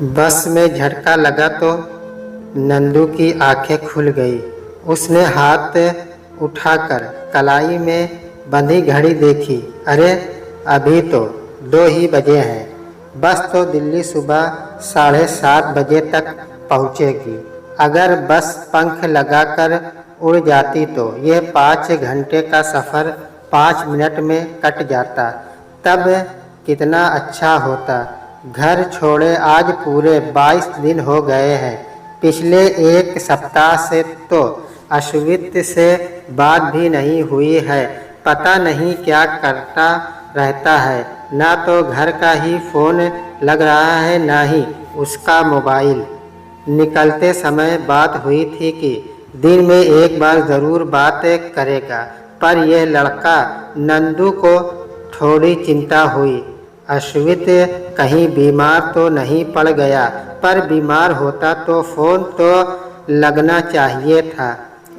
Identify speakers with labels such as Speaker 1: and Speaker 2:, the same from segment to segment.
Speaker 1: बस में झटका लगा तो नंदू की आंखें खुल गई। उसने हाथ उठाकर कलाई में बंधी घड़ी देखी। अरे अभी तो 2 ही बजे हैं। बस तो दिल्ली सुबह 7:30 बजे तक पहुंचेगी। अगर बस पंख लगाकर उड़ जाती तो यह 5 घंटे का सफ़र 5 मिनट में कट जाता। तब कितना अच्छा होता। घर छोड़े आज पूरे 22 दिन हो गए हैं। पिछले 1 सप्ताह से तो अश्वित से बात भी नहीं हुई है। पता नहीं क्या करता रहता है। ना तो घर का ही फ़ोन लग रहा है, ना ही उसका मोबाइल। निकलते समय बात हुई थी कि दिन में 1 बार ज़रूर बात करेगा, पर यह लड़का नंदू को थोड़ी चिंता हुई। अश्वित कहीं बीमार तो नहीं पड़ गया, पर बीमार होता तो फ़ोन तो लगना चाहिए था।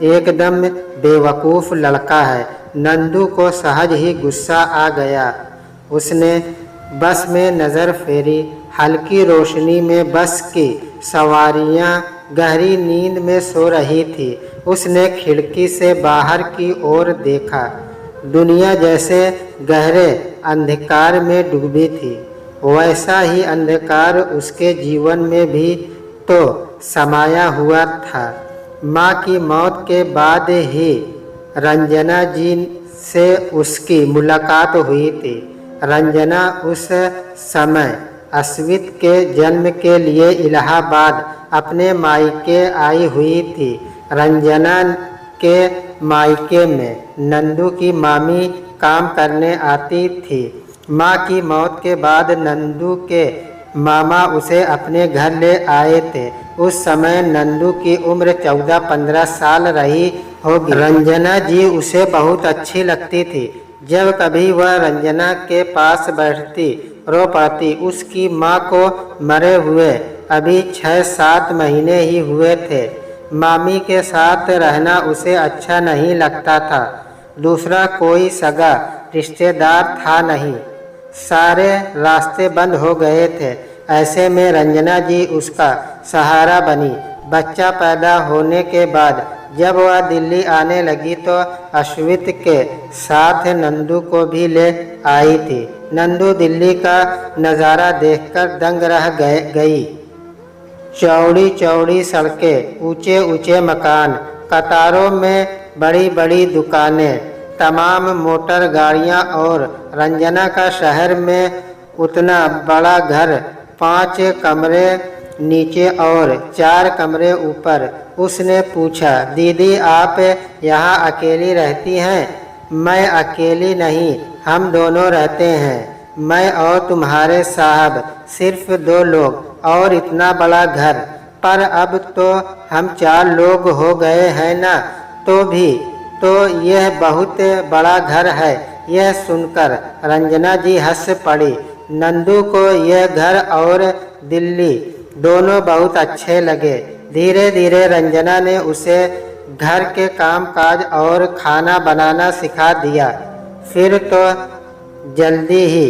Speaker 1: एकदम बेवकूफ़ लड़का है। नंदू को सहज ही गुस्सा आ गया। उसने बस में नज़र फेरी। हल्की रोशनी में बस की सवारियां गहरी नींद में सो रही थी। उसने खिड़की से बाहर की ओर देखा। दुनिया जैसे गहरे अंधकार में डूबी थी। वैसा ही अंधकार उसके जीवन में भी तो समाया हुआ था। माँ की मौत के बाद ही रंजना जी से उसकी मुलाकात हुई थी। रंजना उस समय अश्वित के जन्म के लिए इलाहाबाद अपने मायके आई हुई थी। रंजना के मायके में नंदू की मामी काम करने आती थी। माँ की मौत के बाद नंदू के मामा उसे अपने घर ले आए थे। उस समय नंदू की उम्र 14-15 साल रही होगी। रंजना जी उसे बहुत अच्छी लगती थी। जब कभी वह रंजना के पास बैठती, रो पड़ती। उसकी माँ को मरे हुए अभी 6-7 महीने ही हुए थे। मामी के साथ रहना उसे अच्छा नहीं लगता था। दूसरा कोई सगा रिश्तेदार था नहीं। सारे रास्ते बंद हो गए थे। ऐसे में रंजना जी उसका सहारा बनी। बच्चा पैदा होने के बाद जब वह दिल्ली आने लगी तो अश्वित के साथ नंदू को भी ले आई थी। नंदू दिल्ली का नज़ारा देखकर दंग रह गई। चौड़ी चौड़ी सड़कें, ऊंचे ऊंचे मकान, कतारों में बड़ी बड़ी दुकानें, तमाम मोटर गाड़ियां और रंजना का शहर में उतना बड़ा घर, 5 कमरे नीचे और 4 कमरे ऊपर। उसने पूछा, दीदी आप यहाँ अकेली रहती हैं? मैं अकेली नहीं, हम दोनों रहते हैं। मैं और तुम्हारे साहब, सिर्फ 2 लोग, और इतना बड़ा घर। पर अब तो हम 4 लोग हो गए हैं ना, तो भी तो यह बहुत बड़ा घर है। यह सुनकर रंजना जी हंस पड़ी। नंदू को यह घर और दिल्ली दोनों बहुत अच्छे लगे। धीरे धीरे रंजना ने उसे घर के कामकाज और खाना बनाना सिखा दिया। फिर तो जल्दी ही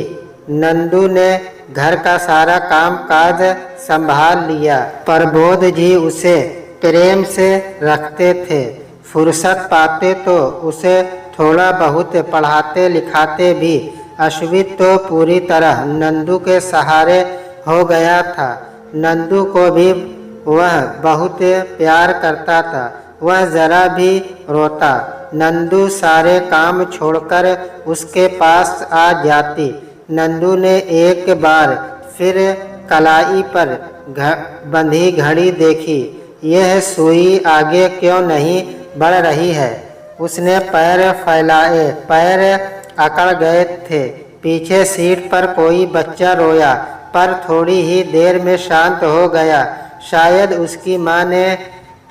Speaker 1: नंदू ने घर का सारा काम काज संभाल लिया। प्रबोध जी उसे प्रेम से रखते थे। फुर्सत पाते तो उसे थोड़ा बहुत पढ़ाते लिखाते भी। अश्वित तो पूरी तरह नंदू के सहारे हो गया था। नंदू को भी वह बहुत प्यार करता था। वह जरा भी रोता, नंदू सारे काम छोड़कर उसके पास आ जाती। नंदू ने एक बार फिर कलाई पर बंधी घड़ी देखी। यह सुई आगे क्यों नहीं बढ़ रही है? उसने पैर फैलाए। पैर अकड़ गए थे। पीछे सीट पर कोई बच्चा रोया, पर थोड़ी ही देर में शांत हो गया। शायद उसकी माँ ने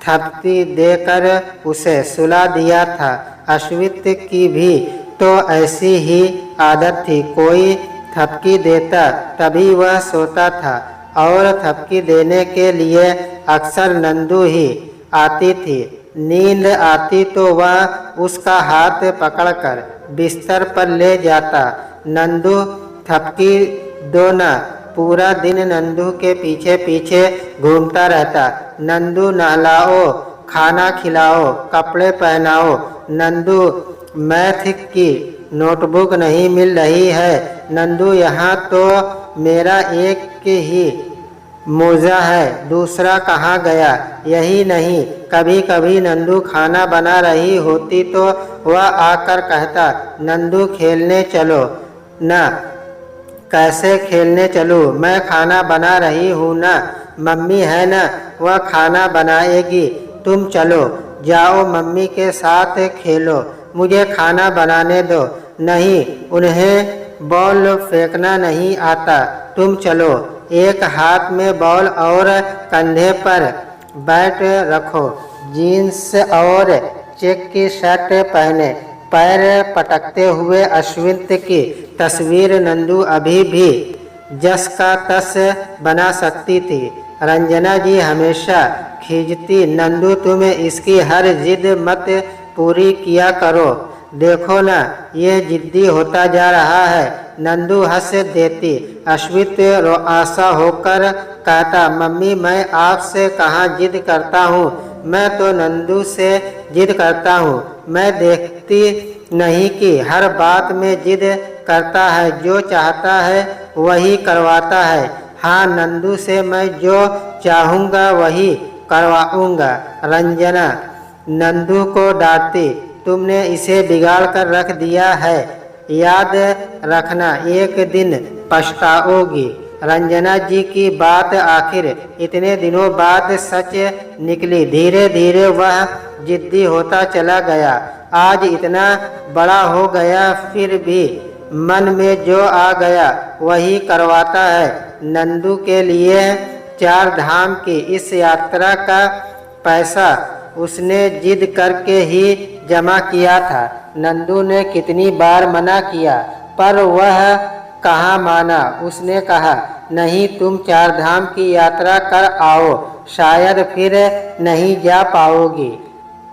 Speaker 1: थपकी देकर उसे सुला दिया था। अश्वित की भी तो ऐसी ही आदत थी। कोई थपकी देता तभी वह सोता था, और थपकी देने के लिए अक्सर नंदू ही आती थी। नींद आती तो वह उसका हाथ पकड़कर बिस्तर पर ले जाता। नंदू थपकी दो ना, पूरा दिन नंदू के पीछे पीछे घूमता रहता। नंदू नहलाओ, खाना खिलाओ, कपड़े पहनाओ। नंदू मैथ की नोटबुक नहीं मिल रही है। नंदू यहाँ तो मेरा एक ही मोजा है, दूसरा कहाँ गया? यही नहीं, कभी कभी नंदू खाना बना रही होती तो वह आकर कहता, नंदू खेलने चलो ना। कैसे खेलने चलूँ? मैं खाना बना रही हूँ ना। मम्मी है ना, वह खाना बनाएगी। तुम चलो जाओ, मम्मी के साथ खेलो, मुझे खाना बनाने दो। नहीं, उन्हें बॉल फेंकना नहीं आता। तुम चलो। एक हाथ में बॉल और कंधे पर बैट रखो। जीन्स और चेक की शर्ट पहने पैर पटकते हुए अश्विन की तस्वीर नंदू अभी भी जस का तस बना सकती थी। रंजना जी हमेशा खींचती, नंदू तुम्हें इसकी हर जिद मत पूरी किया करो। देखो ना, ये जिद्दी होता जा रहा है। नंदू हंस देती। अश्वित रोआसा होकर कहता, मम्मी मैं आपसे कहाँ जिद करता हूँ, मैं तो नंदू से जिद करता हूँ। मैं देखती नहीं कि हर बात में जिद करता है, जो चाहता है वही करवाता है। हाँ, नंदू से मैं जो चाहूँगा वही करवाऊँगा। रंजना नंदू को डांटती, तुमने इसे बिगाड़ कर रख दिया है, याद रखना एक दिन पछताओगी। रंजना जी की बात आखिर इतने दिनों बाद सच निकली। धीरे धीरे वह जिद्दी होता चला गया। आज इतना बड़ा हो गया, फिर भी मन में जो आ गया वही करवाता है। नंदू के लिए 4 धाम की इस यात्रा का पैसा उसने जिद करके ही जमा किया था। नंदू ने कितनी बार मना किया, पर वह कहाँ माना। उसने कहा, नहीं, तुम 4 धाम की यात्रा कर आओ, शायद फिर नहीं जा पाओगी,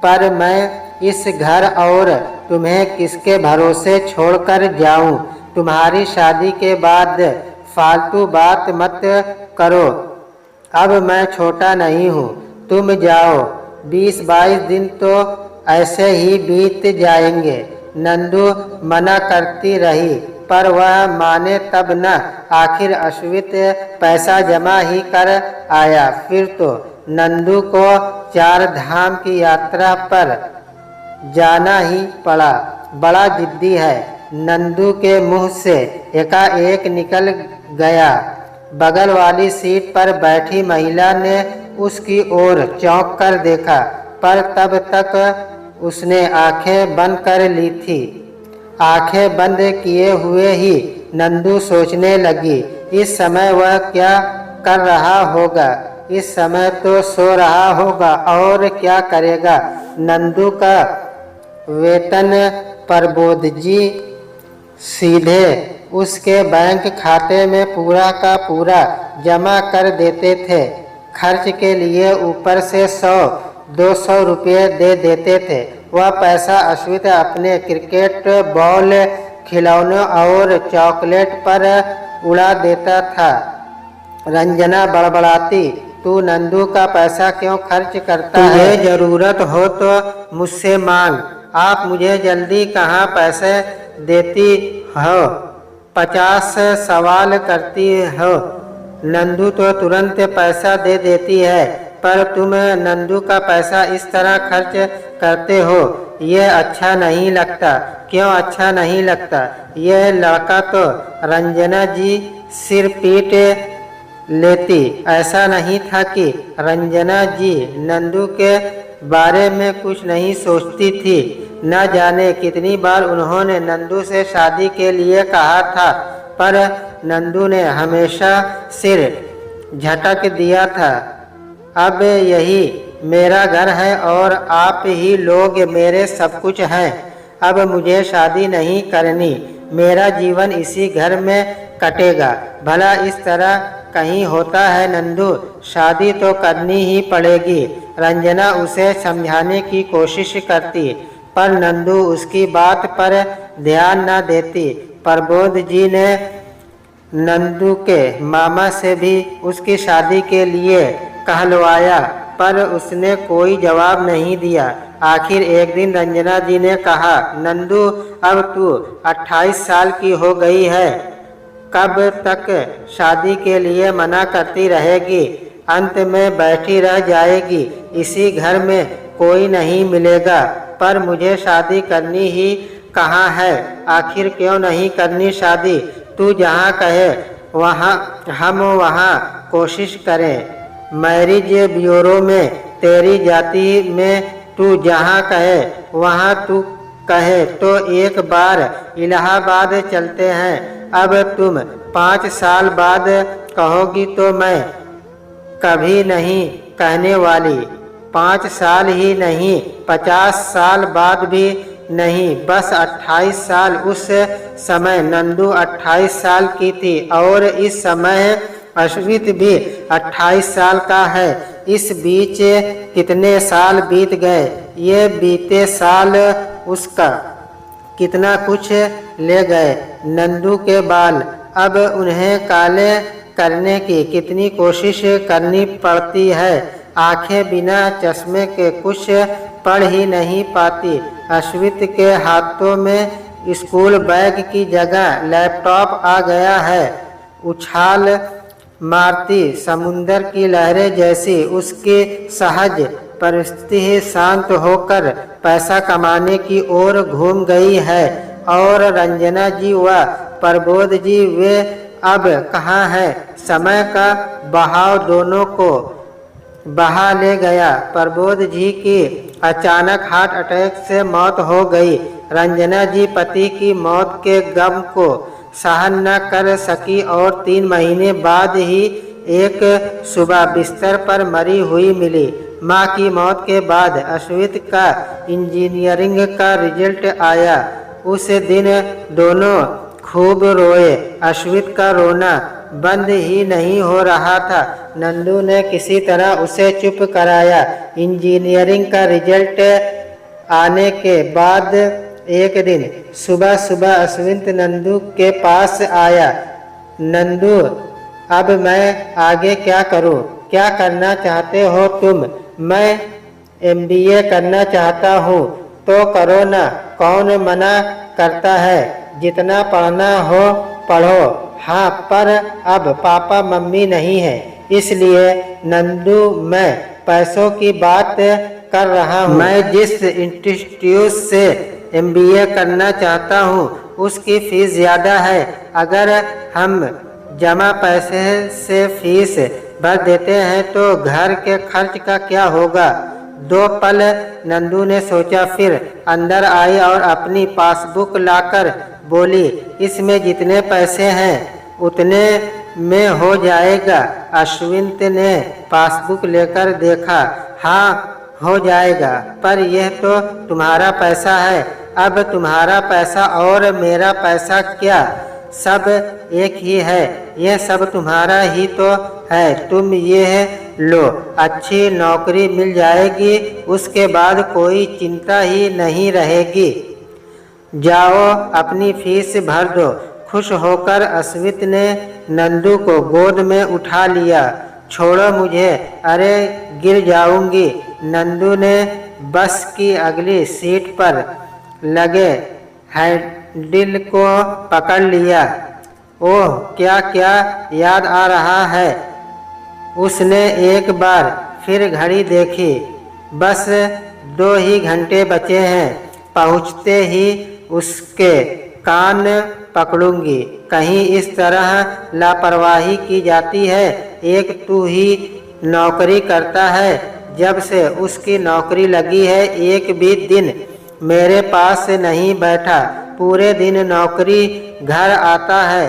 Speaker 1: पर मैं इस घर और तुम्हें किसके भरोसे छोड़कर जाऊं? तुम्हारी शादी के बाद फालतू बात मत करो। अब मैं छोटा नहीं हूँ, तुम जाओ। 20-22 दिन तो ऐसे ही बीत जाएंगे। नंदू मना करती रही, पर वह माने तब न। आखिर अश्वित पैसा जमा ही कर आया। फिर तो नंदू को 4 धाम की यात्रा पर जाना ही पड़ा। बड़ा जिद्दी है, नंदू के मुंह से एकाएक निकल गया। बगल वाली सीट पर बैठी महिला ने उसकी ओर चौंक कर देखा, पर तब तक उसने आंखें बंद कर ली थी। आंखें बंद किए हुए ही नंदू सोचने लगी, इस समय वह क्या कर रहा होगा? इस समय तो सो रहा होगा, और क्या करेगा? नंदू का वेतन प्रबोध जी सीधे उसके बैंक खाते में पूरा का पूरा जमा कर देते थे। खर्च के लिए ऊपर से 100-200 रुपये दे देते थे। वह पैसा अश्वित अपने क्रिकेट बॉल, खिलौनों और चॉकलेट पर उड़ा देता था। रंजना बड़बड़ाती, तू नंदू का पैसा क्यों खर्च करता है? तुझे जरूरत हो तो मुझसे मांग। आप मुझे जल्दी कहाँ पैसे देती हो? 50 सवाल करती हो। नंदू तो तुरंत पैसा दे देती है, पर तुम नंदू का पैसा इस तरह खर्च करते हो, ये अच्छा नहीं लगता। क्यों अच्छा नहीं लगता? यह लड़का तो रंजना जी सिर पीट लेती। ऐसा नहीं था कि रंजना जी नंदू के बारे में कुछ नहीं सोचती थी। न जाने कितनी बार उन्होंने नंदू से शादी के लिए कहा था, पर नंदू ने हमेशा सिर झटक दिया था। अब यही मेरा घर है और आप ही लोग मेरे सब कुछ हैं। अब मुझे शादी नहीं करनी, मेरा जीवन इसी घर में कटेगा। भला इस तरह कहीं होता है नंदू? शादी तो करनी ही पड़ेगी। रंजना उसे समझाने की कोशिश करती, पर नंदू उसकी बात पर ध्यान न देती। प्रबोध जी ने नंदू के मामा से भी उसकी शादी के लिए कहलवाया, पर उसने कोई जवाब नहीं दिया। आखिर एक दिन रंजना जी ने कहा, नंदू अब तू 28 साल की हो गई है, कब तक शादी के लिए मना करती रहेगी? अंत में बैठी रह जाएगी। इसी घर में कोई नहीं मिलेगा, पर मुझे शादी करनी ही कहाँ है? आखिर क्यों नहीं करनी शादी? तू जहाँ कहे वहाँ हम वहाँ कोशिश करें। मैरिज ब्यूरो में तेरी जाति में तू जहाँ कहे वहाँ तू कहे तो एक बार इलाहाबाद चलते हैं। अब तुम 5 साल बाद कहोगी तो मैं कभी नहीं कहने वाली। 5 साल ही नहीं, 50 साल बाद भी नहीं, बस 28 साल। उस समय नंदू 28 साल की थी और इस समय अश्वित भी 28 साल का है। इस बीच कितने साल बीत गए। ये बीते साल उसका कितना कुछ ले गए। नंदू के बाल, अब उन्हें काले करने की कितनी कोशिश करनी पड़ती है। आंखें बिना चश्मे के कुछ पढ़ ही नहीं पाती। अश्वित के हाथों में स्कूल बैग की जगह लैपटॉप आ गया है। उछाल मारती समुंदर की लहरें जैसी उसकी सहज परिस्थिति शांत होकर पैसा कमाने की ओर घूम गई है। और रंजना जी व प्रबोध जी वे अब कहाँ हैं? समय का बहाव दोनों को बहा ले गया। प्रबोध जी की अचानक हार्ट अटैक से मौत हो गई। रंजना जी पति की मौत के गम को सहन न कर सकी और 3 महीने बाद ही एक सुबह बिस्तर पर मरी हुई मिली। माँ की मौत के बाद अश्वित का इंजीनियरिंग का रिजल्ट आया। उस दिन दोनों खूब रोए। अश्वित का रोना बंद ही नहीं हो रहा था। नंदू ने किसी तरह उसे चुप कराया। इंजीनियरिंग का रिजल्ट आने के बाद एक दिन सुबह सुबह अश्वित नंदू के पास आया। नंदू, अब मैं आगे क्या करूं? क्या करना चाहते हो तुम? मैं MBA करना चाहता हूं। तो करो ना, कौन मना करता है? जितना पढ़ना हो पढ़ो। हाँ, पर अब पापा मम्मी नहीं है, इसलिए नंदू मैं पैसों की बात कर रहा हूँ। मैं जिस इंस्टीट्यूट से MBA करना चाहता हूँ उसकी फीस ज़्यादा है। अगर हम जमा पैसे से फीस भर देते हैं तो घर के खर्च का क्या होगा? 2 पल नंदू ने सोचा, फिर अंदर आई और अपनी पासबुक लाकर बोली, इसमें जितने पैसे हैं उतने में हो जाएगा। अश्वित ने पासबुक लेकर देखा। हाँ, हो जाएगा, पर यह तो तुम्हारा पैसा है। अब तुम्हारा पैसा और मेरा पैसा क्या, सब एक ही है। यह सब तुम्हारा ही तो है। तुम यह लो, अच्छी नौकरी मिल जाएगी, उसके बाद कोई चिंता ही नहीं रहेगी। जाओ अपनी फीस भर दो। खुश होकर अश्वित ने नंदू को गोद में उठा लिया। छोड़ो मुझे, अरे गिर जाऊंगी। नंदू ने बस की अगली सीट पर लगे हैंडल को पकड़ लिया। ओह, क्या क्या याद आ रहा है। उसने एक बार फिर घड़ी देखी। बस 2 ही घंटे बचे हैं। पहुँचते ही उसके कान पकड़ूंगी। कहीं इस तरह लापरवाही की जाती है। एक तू ही नौकरी करता है। जब से उसकी नौकरी लगी है एक भी दिन मेरे पास नहीं बैठा। पूरे दिन नौकरी, घर आता है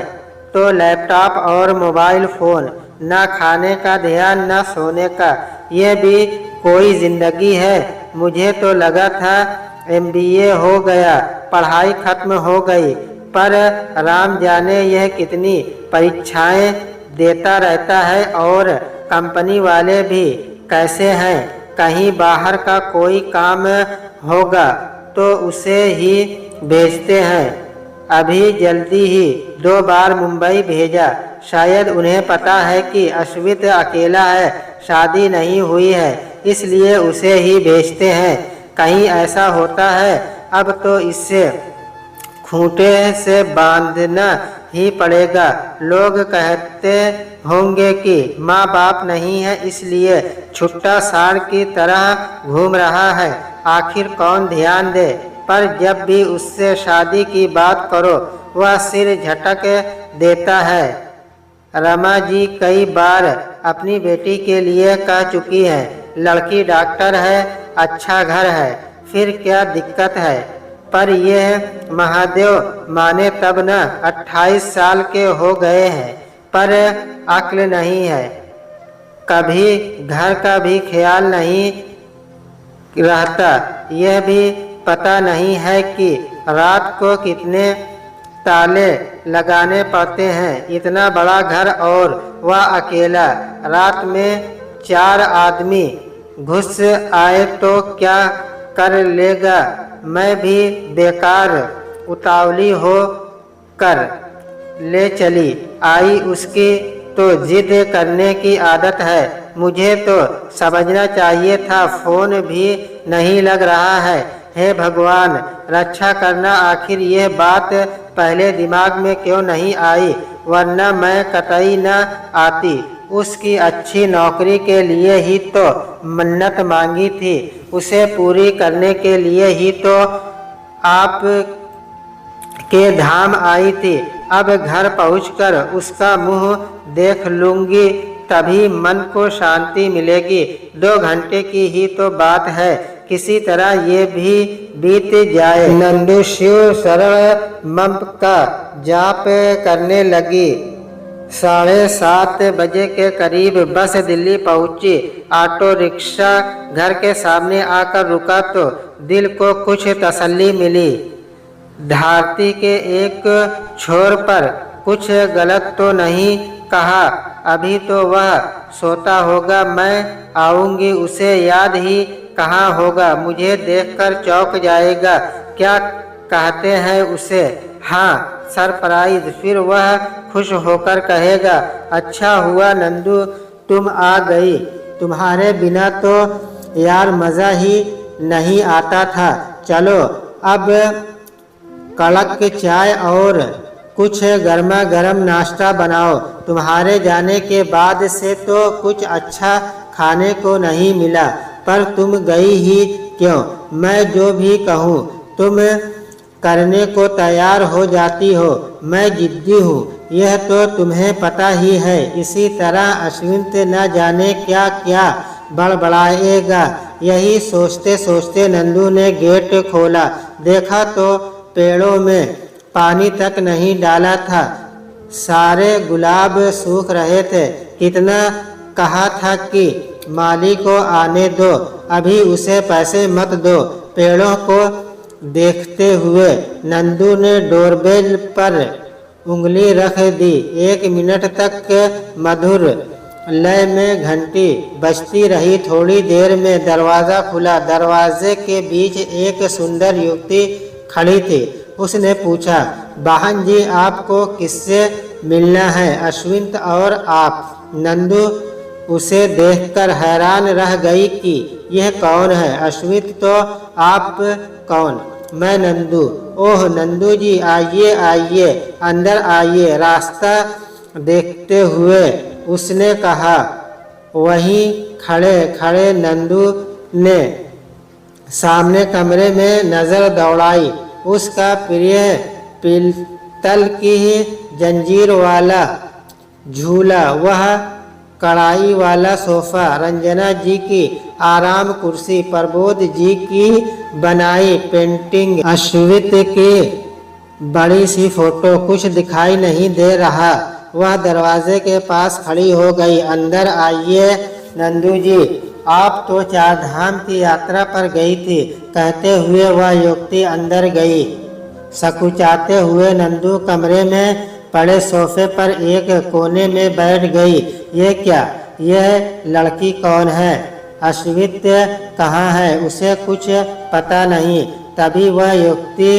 Speaker 1: तो लैपटॉप और मोबाइल फ़ोन। न खाने का ध्यान, न सोने का। ये भी कोई ज़िंदगी है? मुझे तो लगा था MBA हो गया, पढ़ाई खत्म हो गई, पर राम जाने यह कितनी परीक्षाएं देता रहता है। और कंपनी वाले भी कैसे हैं? कहीं बाहर का कोई काम होगा तो उसे ही भेजते हैं। अभी जल्दी ही 2 बार मुंबई भेजा। शायद उन्हें पता है कि अश्वित अकेला है, शादी नहीं हुई है, इसलिए उसे ही भेजते हैं। कहीं ऐसा होता है अब तो इससे खूंटे से बांधना ही पड़ेगा। लोग कहते होंगे कि माँ बाप नहीं है इसलिए छुट्टा सांड की तरह घूम रहा है, आखिर कौन ध्यान दे। पर जब भी उससे शादी की बात करो वह सिर झटक देता है। रमा जी कई बार अपनी बेटी के लिए कह चुकी है, लड़की डॉक्टर है, अच्छा घर है, फिर क्या दिक्कत है। पर यह महादेव माने तब न। 28 साल के हो गए हैं पर अक्ल नहीं है, कभी घर का भी ख्याल नहीं रहता। यह भी पता नहीं है कि रात को कितने ताले लगाने पड़ते हैं। इतना बड़ा घर और वह अकेला, रात में 4 आदमी घुस आए तो क्या कर लेगा। मैं भी बेकार उतावली हो कर ले चली आई। उसकी तो जिद करने की आदत है, मुझे तो समझना चाहिए था। फोन भी नहीं लग रहा है। हे भगवान रक्षा करना, आखिर यह बात पहले दिमाग में क्यों नहीं आई, वरना मैं कतई न आती। उसकी अच्छी नौकरी के लिए ही तो मन्नत मांगी थी, उसे पूरी करने के लिए ही तो आप के धाम आई थी। अब घर पहुंचकर उसका मुंह देख लूंगी तभी मन को शांति मिलेगी। 2 घंटे की ही तो बात है, किसी तरह ये भी बीत जाए। नंदू शिव शरण मंप का जाप करने लगी। 7:30 बजे के करीब बस दिल्ली पहुंची। ऑटो रिक्शा घर के सामने आकर रुका तो दिल को कुछ तसल्ली मिली। धरती के एक छोर पर कुछ गलत तो नहीं कहा, अभी तो वह सोता होगा, मैं आऊंगी उसे याद ही कहाँ होगा, मुझे देखकर चौंक जाएगा। क्या कहते हैं उसे? हाँ, सरप्राइज। फिर वह खुश होकर कहेगा, अच्छा हुआ नंदू तुम आ गई, तुम्हारे बिना तो यार मज़ा ही नहीं आता था। चलो अब कड़क चाय और कुछ गर्मा गर्म नाश्ता बनाओ। तुम्हारे जाने के बाद से तो कुछ अच्छा खाने को नहीं मिला, पर तुम गई ही क्यों? मैं जो भी कहूँ तुम करने को तैयार हो जाती हो। मैं जिद्दी हूँ, यह तो तुम्हें पता ही है। इसी तरह अश्विन न जाने क्या क्या बड़बड़ाएगा। यही सोचते सोचते नंदू ने गेट खोला। देखा तो पेड़ों में पानी तक नहीं डाला था, सारे गुलाब सूख रहे थे। कितना कहा था कि माली को आने दो, अभी उसे पैसे मत दो। पेड़ों को देखते हुए नंदू ने डोरबेल पर उंगली रख दी। 1 मिनट तक मधुर लय में घंटी बजती रही। थोड़ी देर में दरवाज़ा खुला। दरवाजे के बीच एक सुंदर युवती खड़ी थी। उसने पूछा, बहन जी आपको किससे मिलना है? अश्विन और आप। नंदू उसे देखकर हैरान रह गई कि यह कौन है। अश्विन तो आप कौन? मैं नंदू। ओह नंदू जी, आइए आइए, अंदर आइए, रास्ता देखते हुए उसने कहा। वहीं खड़े खड़े नंदू ने सामने कमरे में नज़र दौड़ाई। उसका प्रिय पीतल की जंजीर वाला झूला, वह कढ़ाई वाला सोफा, रंजना जी की आराम कुर्सी, प्रबोध जी की बनाई पेंटिंग, अश्वित की बड़ी सी फोटो, कुछ दिखाई नहीं दे रहा। वह दरवाजे के पास खड़ी हो गई। अंदर आइए नंदू जी, आप तो 4 धाम की यात्रा पर गई थी, कहते हुए वह युवती अंदर गई। सकुचाते हुए नंदू कमरे में पड़े सोफे पर एक कोने में बैठ गई। ये क्या? यह लड़की कौन है? अश्वित कहाँ है? उसे कुछ पता नहीं। तभी वह युवती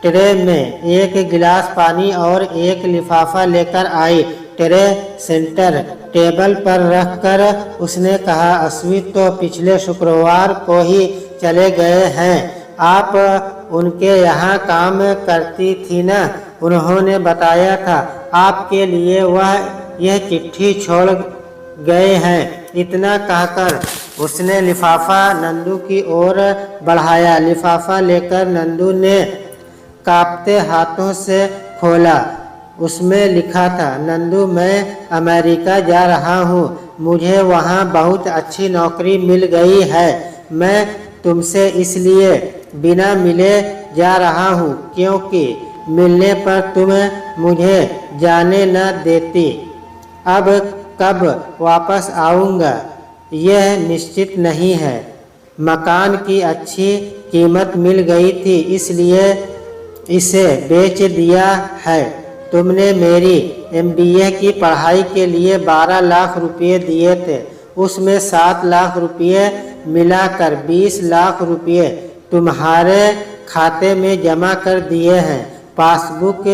Speaker 1: ट्रे में एक गिलास पानी और एक लिफाफा लेकर आई। ट्रे सेंटर टेबल पर रखकर उसने कहा, अश्वित तो पिछले शुक्रवार को ही चले गए हैं। आप उनके यहाँ काम करती थी ना, उन्होंने बताया था आपके लिए वह यह चिट्ठी छोड़ गए हैं। इतना कहकर उसने लिफाफा नंदू की ओर बढ़ाया। लिफाफा लेकर नंदू ने कांपते हाथों से खोला। उसमें लिखा था, नंदू मैं अमेरिका जा रहा हूँ, मुझे वहाँ बहुत अच्छी नौकरी मिल गई है। मैं तुमसे इसलिए बिना मिले जा रहा हूँ क्योंकि मिलने पर तुम मुझे जाने न देती। अब कब वापस आऊँगा यह निश्चित नहीं है। मकान की अच्छी कीमत मिल गई थी इसलिए इसे बेच दिया है। तुमने मेरी MBA की पढ़ाई के लिए 12 लाख रुपये दिए थे, उसमें 7 लाख रुपये मिलाकर 20 लाख रुपये तुम्हारे खाते में जमा कर दिए हैं। पासबुक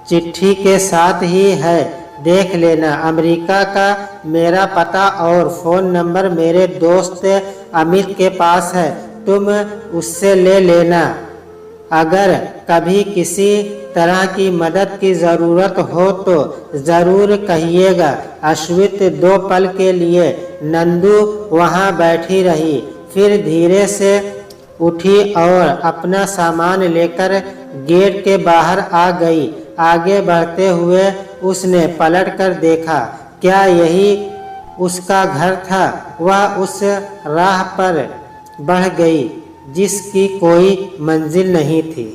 Speaker 1: चिट्ठी के साथ ही है, देख लेना। अमेरिका का मेरा पता और फ़ोन नंबर मेरे दोस्त अमित के पास है, तुम उससे ले लेना। अगर कभी किसी तरह की मदद की ज़रूरत हो तो ज़रूर कहिएगा। अश्वित 2 पल के लिए नंदू वहाँ बैठी रही, फिर धीरे से उठी और अपना सामान लेकर गेट के बाहर आ गई। आगे बढ़ते हुए उसने पलट कर देखा, क्या यही उसका घर था? वह उस राह पर बढ़ गई जिसकी कोई मंजिल नहीं थी।